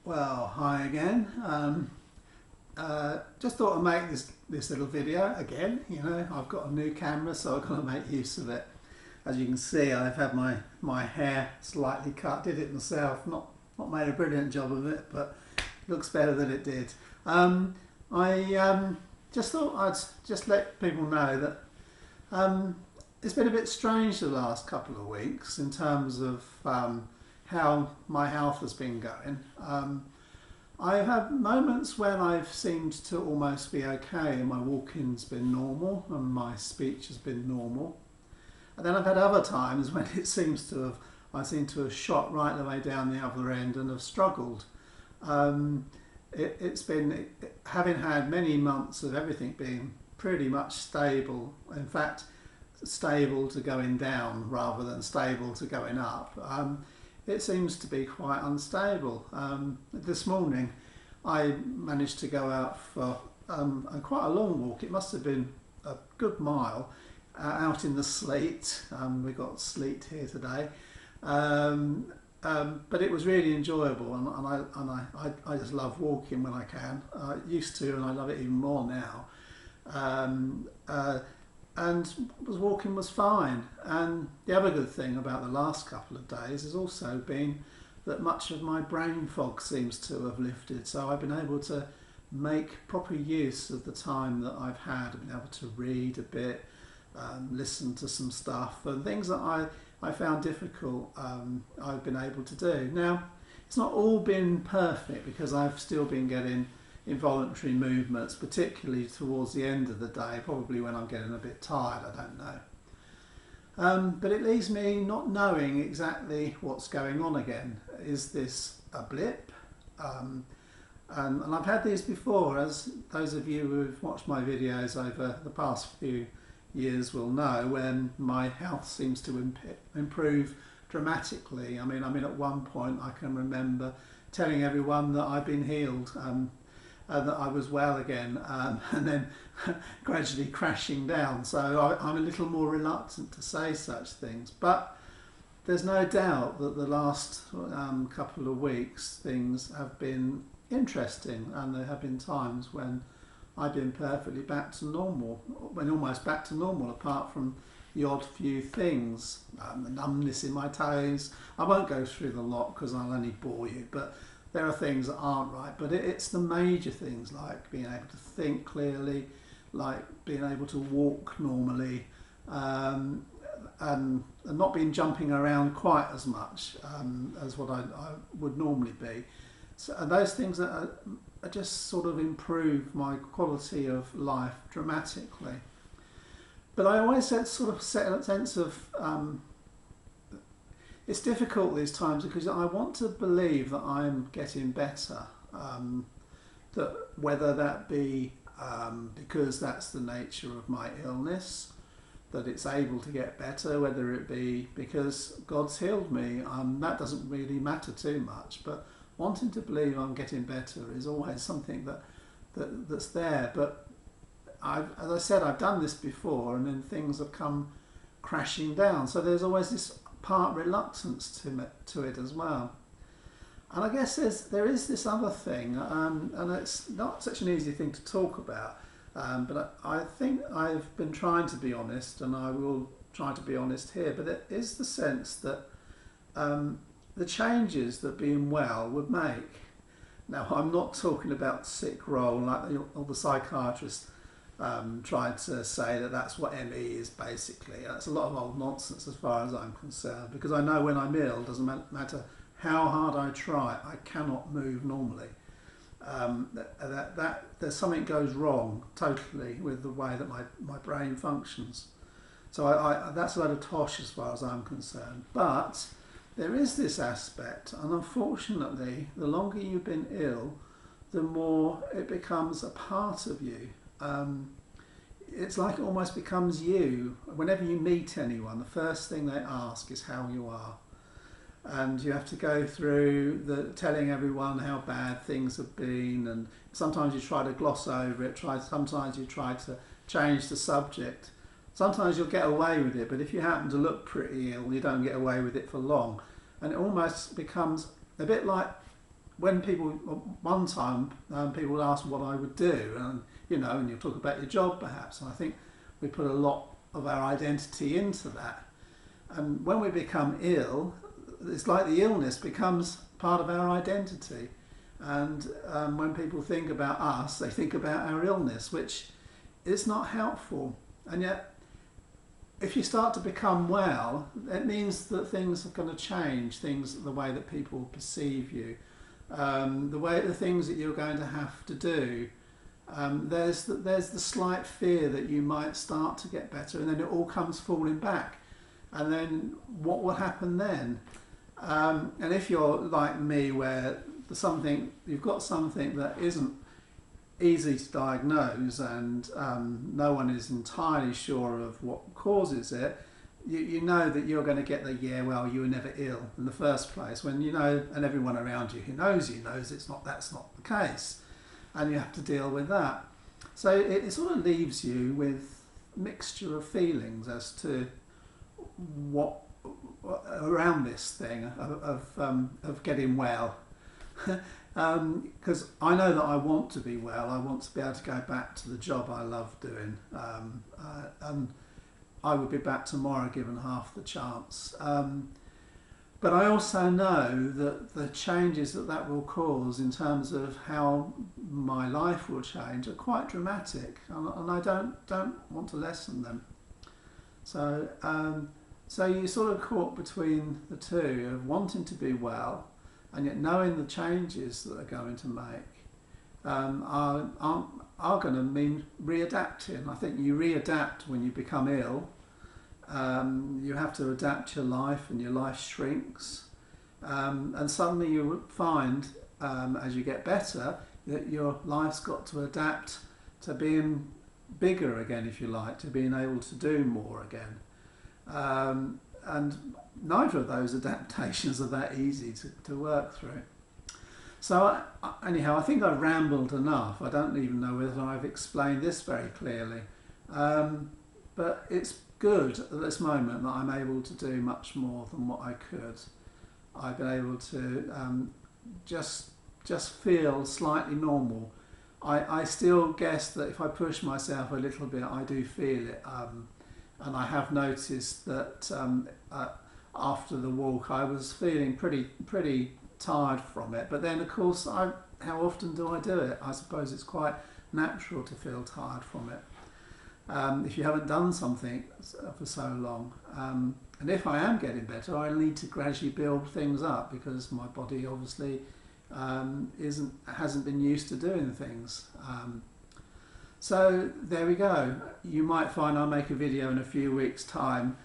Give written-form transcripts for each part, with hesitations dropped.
Well, hi again. Just thought I'd make this little video again. You know, I've got a new camera, so I've got to make use of it. As you can see, I've had my hair slightly cut. Did it myself. Not made a brilliant job of it, but it looks better than it did. I just thought I'd just let people know that it's been a bit strange the last couple of weeks in terms of how my health has been going. I've had moments when I've seemed to almost be okay and my walking's been normal and my speech has been normal. And then I've had other times when I seem to have shot right the way down the other end and have struggled. It's been, having had many months of everything being pretty much stable, in fact stable to going down rather than stable to going up, it seems to be quite unstable. This morning I managed to go out for quite a long walk. It must have been a good mile out in the sleet. We got sleet here today, but it was really enjoyable, and I just love walking when I can. I used to, and I love it even more now. And walking was fine. And the other good thing about the last couple of days has also been that much of my brain fog seems to have lifted. So I've been able to make proper use of the time that I've had. I've been able to read a bit, listen to some stuff, and things that I found difficult, I've been able to do. Now, it's not all been perfect because I've still been getting involuntary movements, particularly towards the end of the day, probably when I'm getting a bit tired, I don't know. But it leaves me not knowing exactly what's going on again. Is this a blip? And I've had these before, as those of you who've watched my videos over the past few years will know, when my health seems to improve dramatically. I mean, at one point I can remember telling everyone that I've been healed, that I was well again, and then gradually crashing down. So I'm a little more reluctant to say such things. But there's no doubt that the last couple of weeks things have been interesting, and there have been times when I've been perfectly back to normal, when almost back to normal, apart from the odd few things, the numbness in my toes. I won't go through the lot because I'll only bore you, but there are things that aren't right. But it's the major things, like being able to think clearly, like being able to walk normally, and not being jumping around quite as much as what I would normally be. So, and those things are just sort of improve my quality of life dramatically. But I always set a sense of it's difficult these times because I want to believe that I'm getting better. That whether that be because that's the nature of my illness, that it's able to get better, whether it be because God's healed me, that doesn't really matter too much. But wanting to believe I'm getting better is always something that's there. But as I said, I've done this before, and then things have come crashing down. So there's always this part reluctance to it as well. And I guess there is this other thing, and it's not such an easy thing to talk about, but I think I've been trying to be honest, and I will try to be honest here, but it is the sense that the changes that being well would make. Now, I'm not talking about sick roll like all the psychiatrists tried to say that that's what ME is basically. That's a lot of old nonsense as far as I'm concerned, because I know when I'm ill, it doesn't matter how hard I try, I cannot move normally. There's something goes wrong totally with the way that my brain functions. So that's a load of tosh as far as I'm concerned. But there is this aspect, and unfortunately, the longer you've been ill, the more it becomes a part of you. It's like it almost becomes you. Whenever you meet anyone, the first thing they ask is how you are. And you have to go through telling everyone how bad things have been, and sometimes you try to gloss over it, sometimes you try to change the subject. Sometimes you'll get away with it, but if you happen to look pretty ill, you don't get away with it for long. And it almost becomes a bit like when people, one time, people asked what I would do, and and you'll talk about your job perhaps, and I think we put a lot of our identity into that. And when we become ill, it's like the illness becomes part of our identity. And when people think about us, they think about our illness, which is not helpful. And yet, if you start to become well, it means that things are going to change, the way that people perceive you, the things that you're going to have to do. There's the slight fear that you might start to get better, and then it all comes falling back. And then what will happen then? And if you're like me, where you've got something that isn't easy to diagnose, and no one is entirely sure of what causes it, you know that you're going to get the you were never ill in the first place, when and everyone around you who knows that's not the case, and you have to deal with that. So it sort of leaves you with a mixture of feelings as to what around this thing of getting well. Because I know that I want to be well. I want to be able to go back to the job I love doing, and I would be back tomorrow given half the chance. But I also know that the changes that will cause in terms of how my life will change are quite dramatic, and I don't want to lessen them. So you sort of caught between the two of wanting to be well, and yet knowing the changes that they're going to make are going to mean readapting. I think you readapt when you become ill. You have to adapt your life, and your life shrinks. And suddenly you find, as you get better, that your life's got to adapt to being bigger again, if you like, to being able to do more again. And neither of those adaptations are that easy to work through. So anyhow, I think I've rambled enough. I don't even know whether I've explained this very clearly. But it's good at this moment that I'm able to do much more than what I could. I've been able to just feel slightly normal. I still guess that if I push myself a little bit, I do feel it. And I have noticed that after the walk, I was feeling pretty tired from it. But then, of course, how often do I do it? I suppose it's quite natural to feel tired from it if you haven't done something for so long. And if I am getting better, I need to gradually build things up, because my body obviously hasn't been used to doing things. So there we go. You might find I'll make a video in a few weeks' time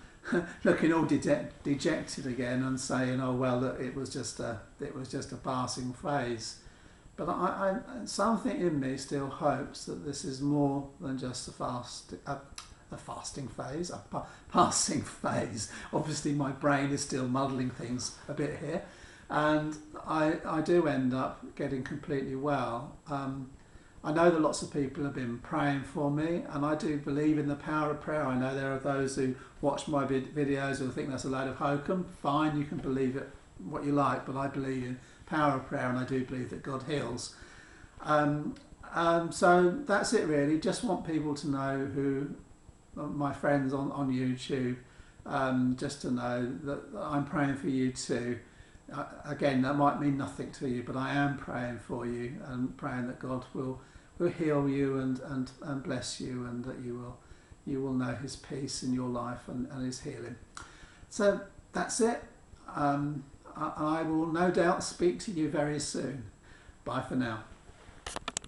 looking all dejected again and saying, oh well, that it was just a passing phase. But something in me still hopes that this is more than just a fasting phase, a passing phase. Obviously my brain is still muddling things a bit here, and I do end up getting completely well. I know that lots of people have been praying for me, and I do believe in the power of prayer. I know there are those who watch my videos who think that's a load of hokum. Fine, you can believe it what you like, but I believe in power of prayer, and I do believe that God heals. So that's it really. Just want people to know, who my friends on YouTube, just to know that I'm praying for you too. Again, that might mean nothing to you, but I am praying for you, and praying that God will heal you and bless you, and that you will know his peace in your life and his healing. So that's it. I will no doubt speak to you very soon. Bye for now.